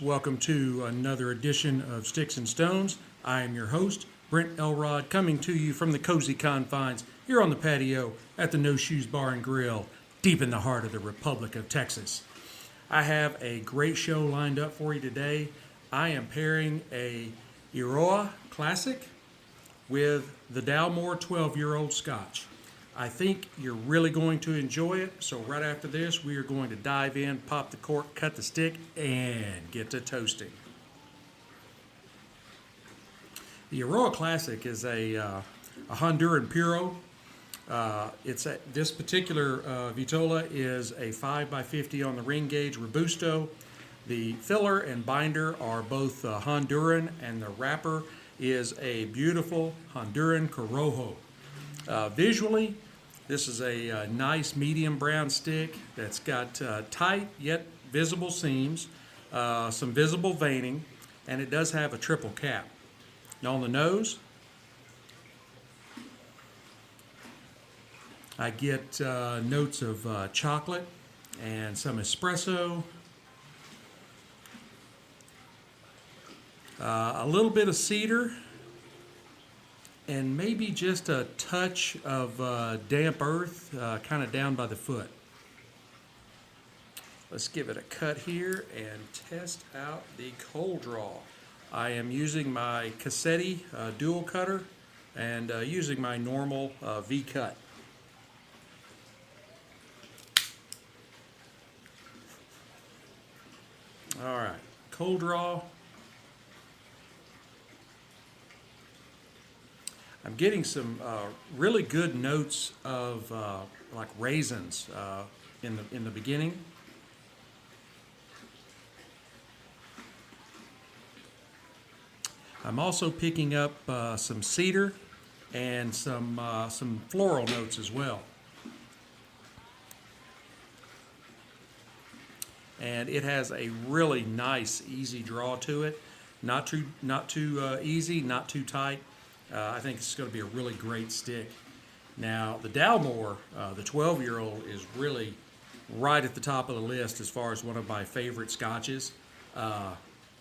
Welcome to another edition of Sticks and Stones. I am your host, Brent Elrod, coming to you from the cozy confines here on the patio at the No Shoes Bar and Grill, deep in the heart of the Republic of Texas. I have a great show lined up for you today. I am pairing a Eiroa Classic with the Dalmore 12-year-old Scotch. I think you're really going to enjoy it, so right after this, we are going to dive in, pop the cork, cut the stick, and get to toasting. The Eiroa Classic is a Honduran Puro. This particular Vitola is a 5x50 on the ring gauge Robusto. The filler and binder are both Honduran, and the wrapper is a beautiful Honduran Corojo. Visually, this is a nice medium brown stick that's got tight yet visible seams, some visible veining, and it does have a triple cap. Now on the nose, I get notes of chocolate and some espresso, a little bit of cedar, and maybe just a touch of damp earth kind of down by the foot. Let's give it a cut here and test out the cold draw. I am using my Cassetti dual cutter and using my normal V-cut. All right, cold draw. I'm getting some really good notes of like raisins in the beginning. I'm also picking up some cedar and some floral notes as well. And it has a really nice, easy draw to it. Not too easy, not too tight. I think it's going to be a really great stick. Now, the Dalmore, the 12-year-old, is really right at the top of the list as far as one of my favorite scotches.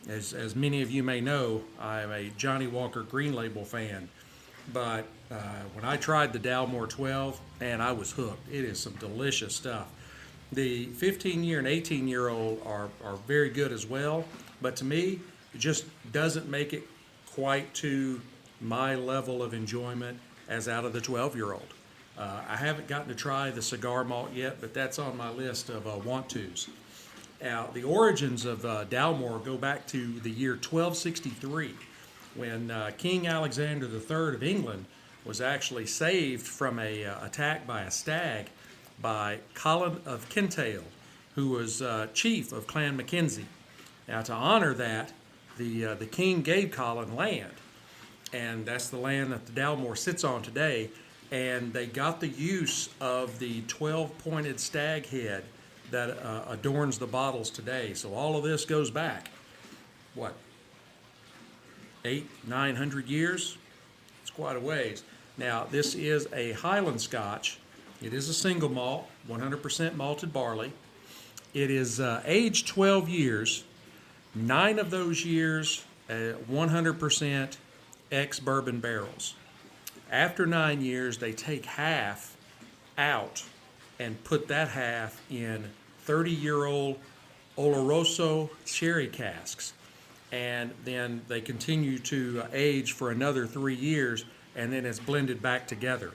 As many of you may know, I'm a Johnny Walker Green Label fan. But when I tried the Dalmore 12, man, I was hooked. It is some delicious stuff. The 15-year and 18-year-old are very good as well. But to me, it just doesn't make it quite to my level of enjoyment as out of the 12-year-old. I haven't gotten to try the cigar malt yet, but that's on my list of want-tos. Now, the origins of Dalmore go back to the year 1263, when King Alexander III of England was actually saved from an attack by a stag by Colin of Kintail, who was chief of Clan Mackenzie. Now, to honor that, the king gave Colin land, and that's the land that the Dalmore sits on today. And they got the use of the 12-pointed stag head that adorns the bottles today. So all of this goes back, what, 800-900 years? It's quite a ways. Now, this is a Highland Scotch. It is a single malt, 100% malted barley. It is aged 12 years. 9 of those years, 100% ex-bourbon barrels. After 9 years, they take half out and put that half in 30-year-old Oloroso sherry casks. And then they continue to age for another 3 years, and then it's blended back together.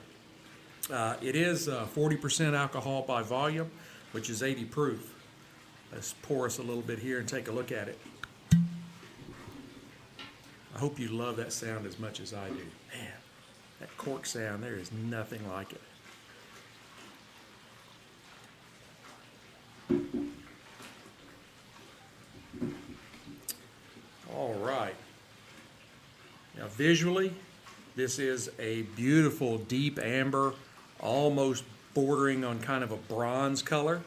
It is 40% alcohol by volume, which is 80 proof. Let's pour us a little bit here and take a look at it. I hope you love that sound as much as I do. Man, that cork sound, there is nothing like it. All right. Now visually, this is a beautiful deep amber, almost bordering on kind of a bronze color.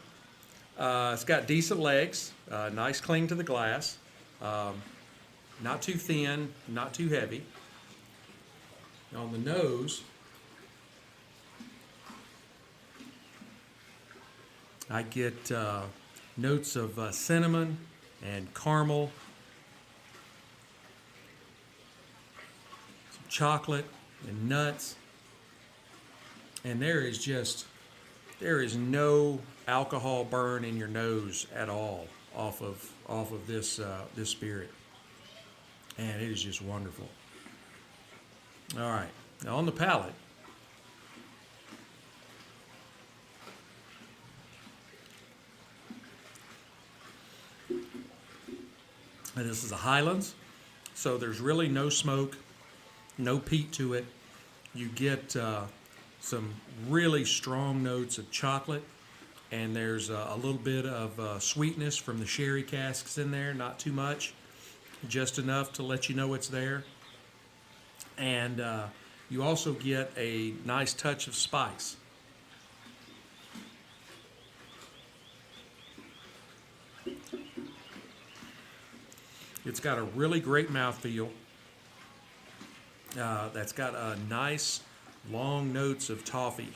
It's got decent legs, nice cling to the glass. Not too thin, not too heavy. On the nose, I get notes of cinnamon and caramel chocolate and nuts, and there is no alcohol burn in your nose at all off of this this spirit, and it is just wonderful. All right, now on the palate, and this is a Highlands, so there's really no smoke, no peat to it. You get some really strong notes of chocolate, and there's a little bit of sweetness from the sherry casks in there, not too much, just enough to let you know it's there. And you also get a nice touch of spice. It's got a really great mouthfeel. That's got a nice long notes of toffee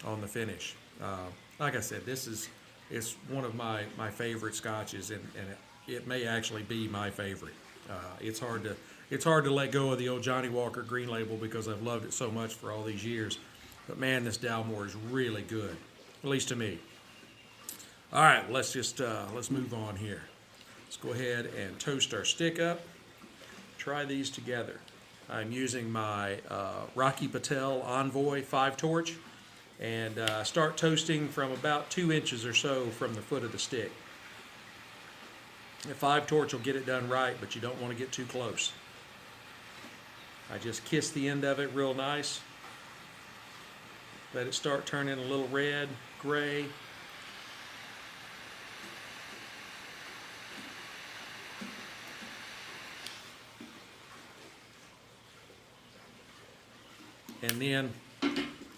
on the finish. Like I said, it's one of my favorite scotches, and it may actually be my favorite. It's hard to let go of the old Johnny Walker Green Label because I've loved it so much for all these years. But man, this Dalmore is really good, at least to me. All right, let's move on here. Let's go ahead and toast our stick up. Try these together. I'm using my Rocky Patel Envoy 5-torch, and start toasting from about 2 inches or so from the foot of the stick. The 5-torch will get it done right, but you don't want to get too close. I just kiss the end of it real nice. Let it start turning a little red, gray. And then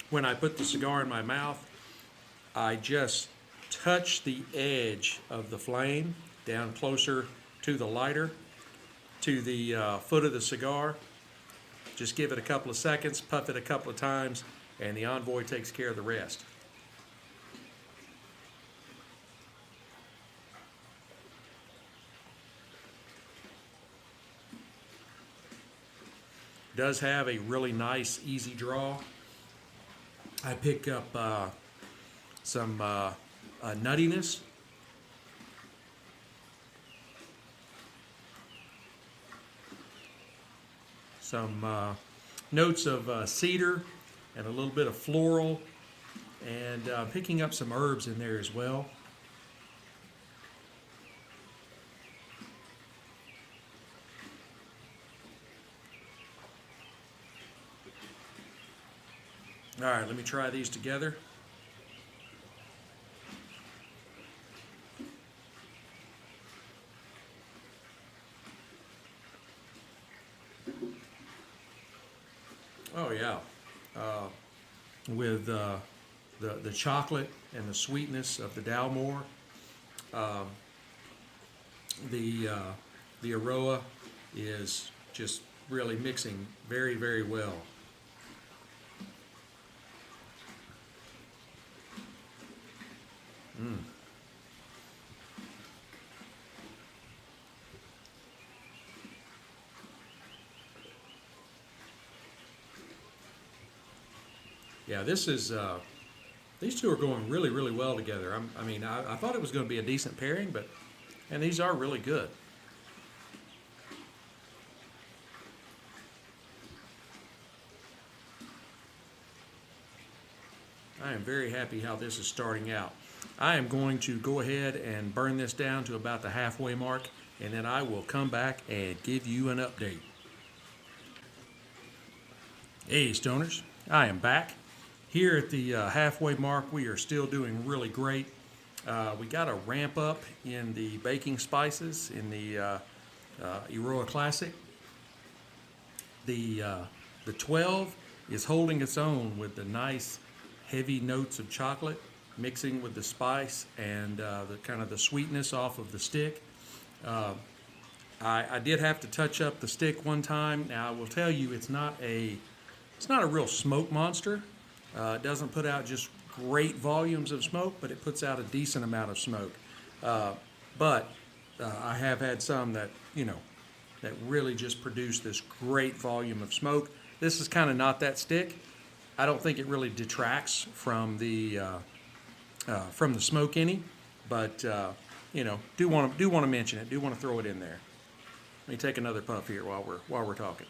when I put the cigar in my mouth, I just touch the edge of the flame down closer to the lighter, to the foot of the cigar. Just give it a couple of seconds, puff it a couple of times, and the Envoy takes care of the rest. Does have a really nice, easy draw. I pick up some nuttiness. Some notes of cedar and a little bit of floral, and picking up some herbs in there as well. All right, let me try these together. Oh yeah, with the chocolate and the sweetness of the Dalmore, the Eiroa is just really mixing very, very well. Yeah, this is these two are going really, really well together. I thought it was going to be a decent pairing, and these are really good. I am very happy how this is starting out. I am going to go ahead and burn this down to about the halfway mark, and then I will come back and give you an update. Hey, Stoners, I am back. Here at the halfway mark, we are still doing really great. We got a ramp up in the baking spices in the Eiroa Classic. The 12 is holding its own with the nice heavy notes of chocolate mixing with the spice and the kind of the sweetness off of the stick. I did have to touch up the stick one time. Now I will tell you, it's not a real smoke monster. It doesn't put out just great volumes of smoke, but it puts out a decent amount of smoke. But I have had some that really just produce this great volume of smoke, this is kind of not that stick. I don't think it really detracts from the smoke any, but you know, do want to mention it. Do want to throw it in there. Let me take another puff here while we're talking.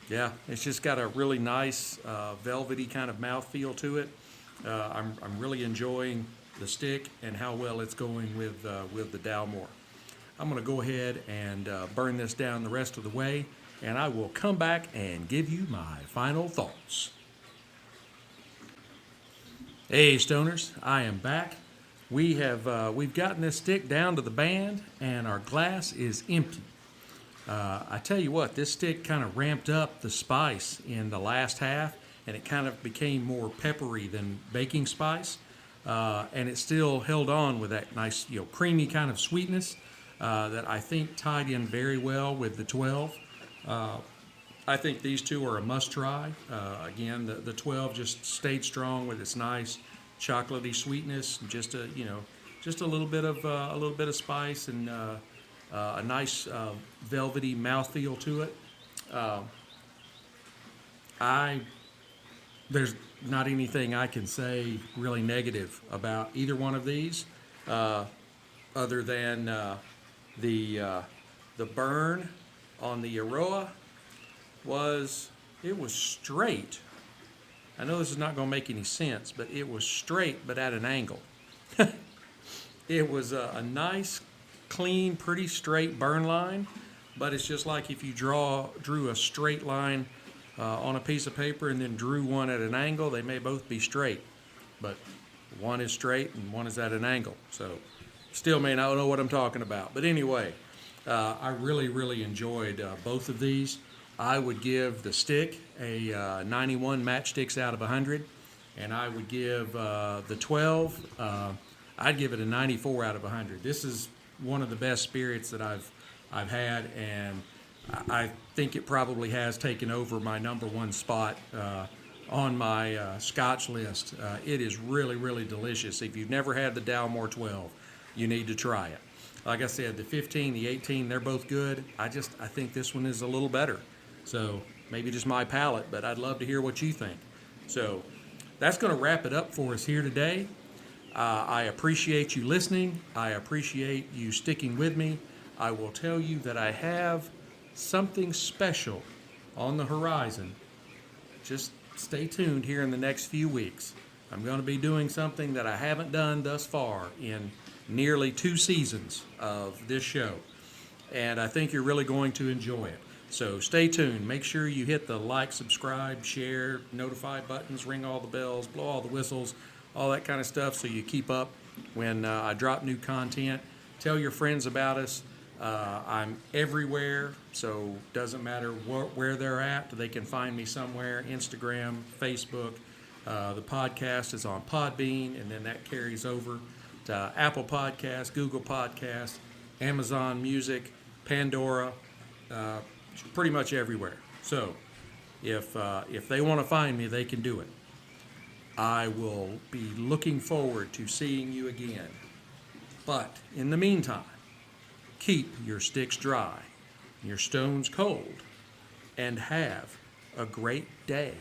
Yeah, it's just got a really nice velvety kind of mouthfeel to it. I'm really enjoying the stick and how well it's going with the Dalmore. I'm going to go ahead and burn this down the rest of the way, and I will come back and give you my final thoughts. Hey Stoners, I am back. We've gotten this stick down to the band, and our glass is empty. I tell you what, this stick kind of ramped up the spice in the last half, and it kind of became more peppery than baking spice, and it still held on with that nice, you know, creamy kind of sweetness that I think tied in very well with the 12. I think these two are a must-try. Again, the 12 just stayed strong with its nice chocolatey sweetness, just a little bit of spice and a nice velvety mouthfeel to it. There's not anything I can say really negative about either one of these, other than the burn on the Eiroa was straight. I know this is not going to make any sense, but it was straight but at an angle. It was a nice, clean, pretty straight burn line, but it's just like if you drew a straight line on a piece of paper and then drew one at an angle. They may both be straight, but one is straight and one is at an angle. So still may not know what I'm talking about. But anyway, I really enjoyed both of these. I would give the stick a 91 matchsticks out of 100, and I would give the 12, I'd give it a 94 out of 100. This is one of the best spirits that I've had, and I think it probably has taken over my #1 spot on my Scotch list. It is really delicious. If you've never had the Dalmore 12, you need to try it. Like I said, the 15, the 18, they're both good. I think this one is a little better. So maybe just my palate, but I'd love to hear what you think. So that's going to wrap it up for us here today. I appreciate you listening. I appreciate you sticking with me. I will tell you that I have something special on the horizon. Just stay tuned here in the next few weeks. I'm going to be doing something that I haven't done thus far in nearly 2 seasons of this show, and I think you're really going to enjoy it. So stay tuned. Make sure you hit the like, subscribe, share, notify buttons, ring all the bells, blow all the whistles, all that kind of stuff, so you keep up when I drop new content. Tell your friends about us. I'm everywhere, so doesn't matter where they're at. They can find me somewhere. Instagram, Facebook. The podcast is on Podbean, and then that carries over to Apple Podcasts, Google Podcasts, Amazon Music, Pandora, pretty much everywhere. So if they want to find me, they can do it. I will be looking forward to seeing you again. But in the meantime, keep your sticks dry, your stones cold, and have a great day.